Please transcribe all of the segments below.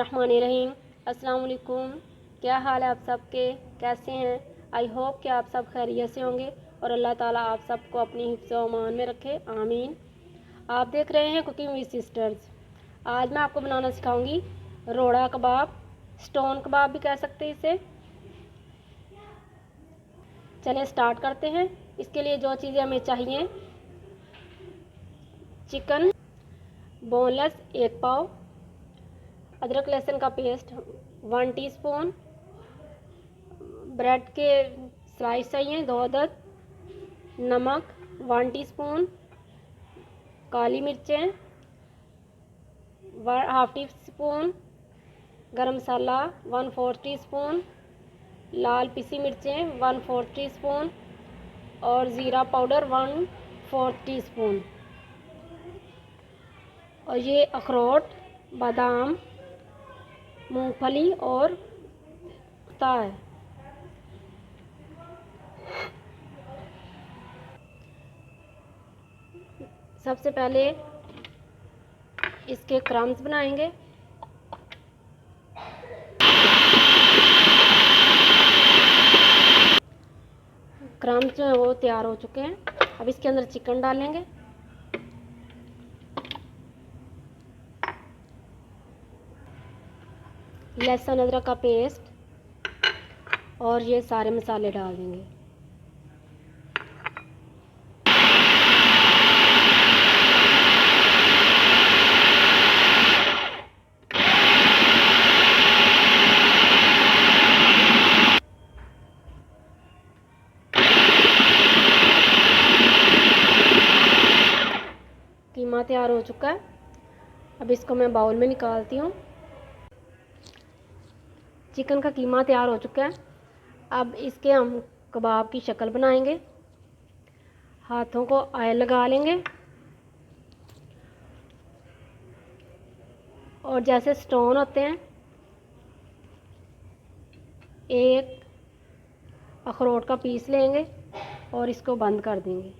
बिस्मिल्लाहिर्रहमानिर्रहीम। अस्सलाम वालेकुम। क्या हाल है आप सबके, कैसे हैं? आई होप कि आप सब खैरियत से होंगे और अल्लाह ताला आप सबको अपनी हिफ्ज़ व अमान में रखे, आमीन। आप देख रहे हैं कुकिंग विद सिस्टर्स। आज मैं आपको बनाना सिखाऊंगी रोड़ा कबाब, स्टोन कबाब भी कह सकते हैं इसे। चलिए स्टार्ट करते हैं। इसके लिए जो चीज़ें हमें चाहिए: चिकन बोनलेस 1 पाव, अदरक लहसुन का पेस्ट 1 टीस्पून, ब्रेड के स्लाइस चाहिए 2 अदद, नमक 1 टीस्पून, काली मिर्चें 1/2 टीस्पून, गरम मसाला 1/4 टीस्पून, लाल पिसी मिर्चें 1/4 टीस्पून और ज़ीरा पाउडर 1/4 टीस्पून। और ये अखरोट, बादाम, मूंगफली और पिस्ता है। सबसे पहले इसके क्रम्स बनाएंगे। क्रम्स जो है वो तैयार हो चुके हैं। अब इसके अंदर चिकन डालेंगे। लहसुन अदरक का पेस्ट और ये सारे मसाले डाल देंगे। कीमा तैयार हो चुका है। अब इसको मैं बाउल में निकालती हूँ। चिकन का कीमा तैयार हो चुका है। अब इसके हम कबाब की शक्ल बनाएंगे। हाथों को ऑयल लगा लेंगे और जैसे स्टोन होते हैं, एक अखरोट का पीस लेंगे और इसको बंद कर देंगे।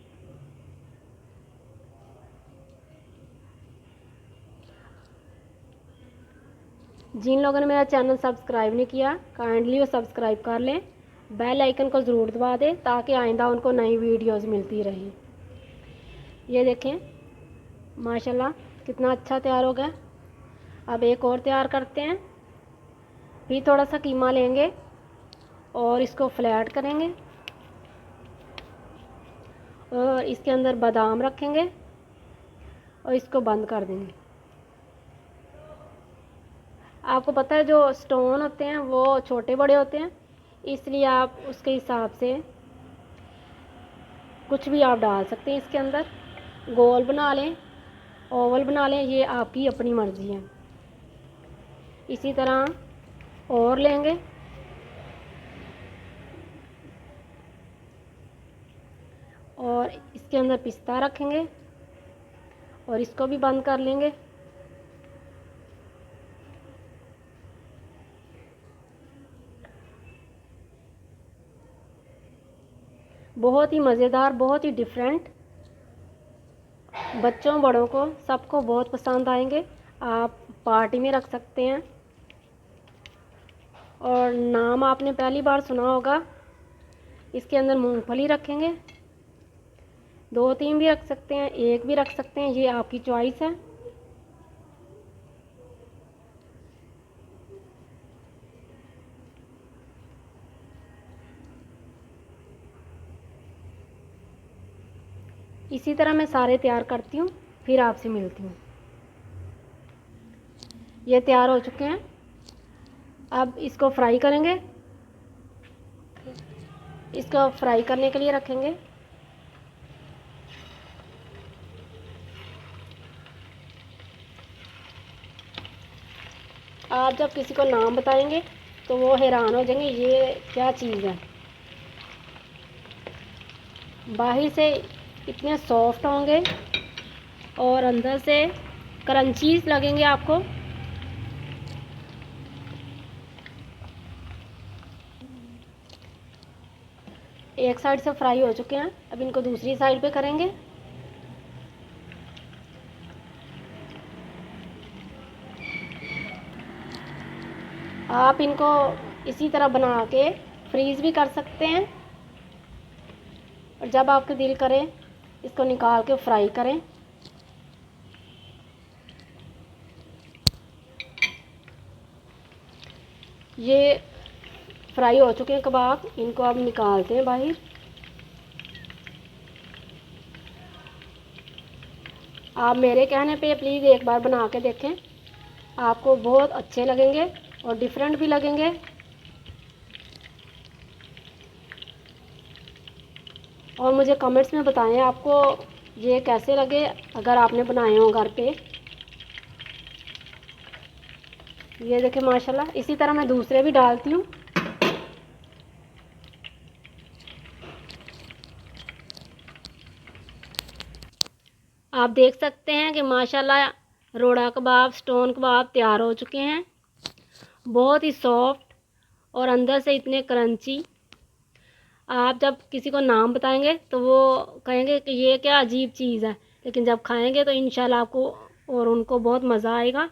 जिन लोगों ने मेरा चैनल सब्सक्राइब नहीं किया, काइंडली वो सब्सक्राइब कर लें। बेल आइकन को ज़रूर दबा दें ताकि आइंदा उनको नई वीडियोस मिलती रहें। ये देखें माशाल्लाह कितना अच्छा तैयार हो गया। अब एक और तैयार करते हैं। फिर थोड़ा सा कीमा लेंगे और इसको फ्लैट करेंगे और इसके अंदर बादाम रखेंगे और इसको बंद कर देंगे। आपको पता है जो स्टोन होते हैं वो छोटे बड़े होते हैं, इसलिए आप उसके हिसाब से कुछ भी आप डाल सकते हैं इसके अंदर। गोल बना लें, ओवल बना लें, ये आपकी अपनी मर्ज़ी है। इसी तरह और लेंगे और इसके अंदर पिस्ता रखेंगे और इसको भी बंद कर लेंगे। बहुत ही मज़ेदार, बहुत ही डिफरेंट, बच्चों बड़ों को सबको बहुत पसंद आएंगे। आप पार्टी में रख सकते हैं। और नाम आपने पहली बार सुना होगा। इसके अंदर मूंगफली रखेंगे, 2-3 भी रख सकते हैं, 1 भी रख सकते हैं, ये आपकी चॉइस है। इसी तरह मैं सारे तैयार करती हूँ, फिर आपसे मिलती हूँ। ये तैयार हो चुके हैं। अब इसको फ्राई करेंगे। इसको फ्राई करने के लिए रखेंगे। आप जब किसी को नाम बताएंगे तो वो हैरान हो जाएंगे, ये क्या चीज़ है। बाहर से इतने सॉफ्ट होंगे और अंदर से क्रंचीज लगेंगे आपको। एक साइड से फ्राई हो चुके हैं। अब इनको दूसरी साइड पे करेंगे। आप इनको इसी तरह बना के फ्रीज़ भी कर सकते हैं, और जब आपका दिल करे इसको निकाल के फ्राई करें। ये फ्राई हो चुके हैं कबाब, इनको अब निकालते हैं बाहर। आप मेरे कहने पे प्लीज़ एक बार बना के देखें, आपको बहुत अच्छे लगेंगे और डिफरेंट भी लगेंगे। और मुझे कमेंट्स में बताएं आपको ये कैसे लगे, अगर आपने बनाए हो घर पे। ये देखें माशाल्लाह, इसी तरह मैं दूसरे भी डालती हूँ। आप देख सकते हैं कि माशाल्लाह रोड़ा कबाब, स्टोन कबाब तैयार हो चुके हैं। बहुत ही सॉफ्ट और अंदर से इतने क्रंची। आप जब किसी को नाम बताएंगे तो वो कहेंगे कि ये क्या अजीब चीज़ है, लेकिन जब खाएंगे तो इंशाल्लाह आपको और उनको बहुत मज़ा आएगा।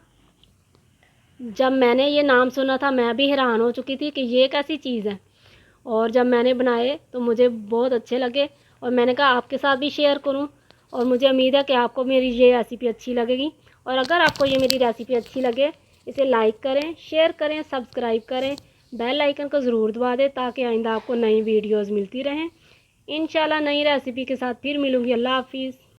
जब मैंने ये नाम सुना था मैं भी हैरान हो चुकी थी कि ये कैसी चीज़ है, और जब मैंने बनाए तो मुझे बहुत अच्छे लगे और मैंने कहा आपके साथ भी शेयर करूं। और मुझे उम्मीद है कि आपको मेरी ये रेसिपी अच्छी लगेगी। और अगर आपको ये मेरी रेसिपी अच्छी लगे, इसे लाइक करें, शेयर करें, सब्सक्राइब करें, बेल आइकन को ज़रूर दबा दें ताकि आइंदा आपको नई वीडियोज़ मिलती रहें। इंशाल्लाह नई रेसिपी के साथ फिर मिलूँगी। अल्लाह हाफिज़।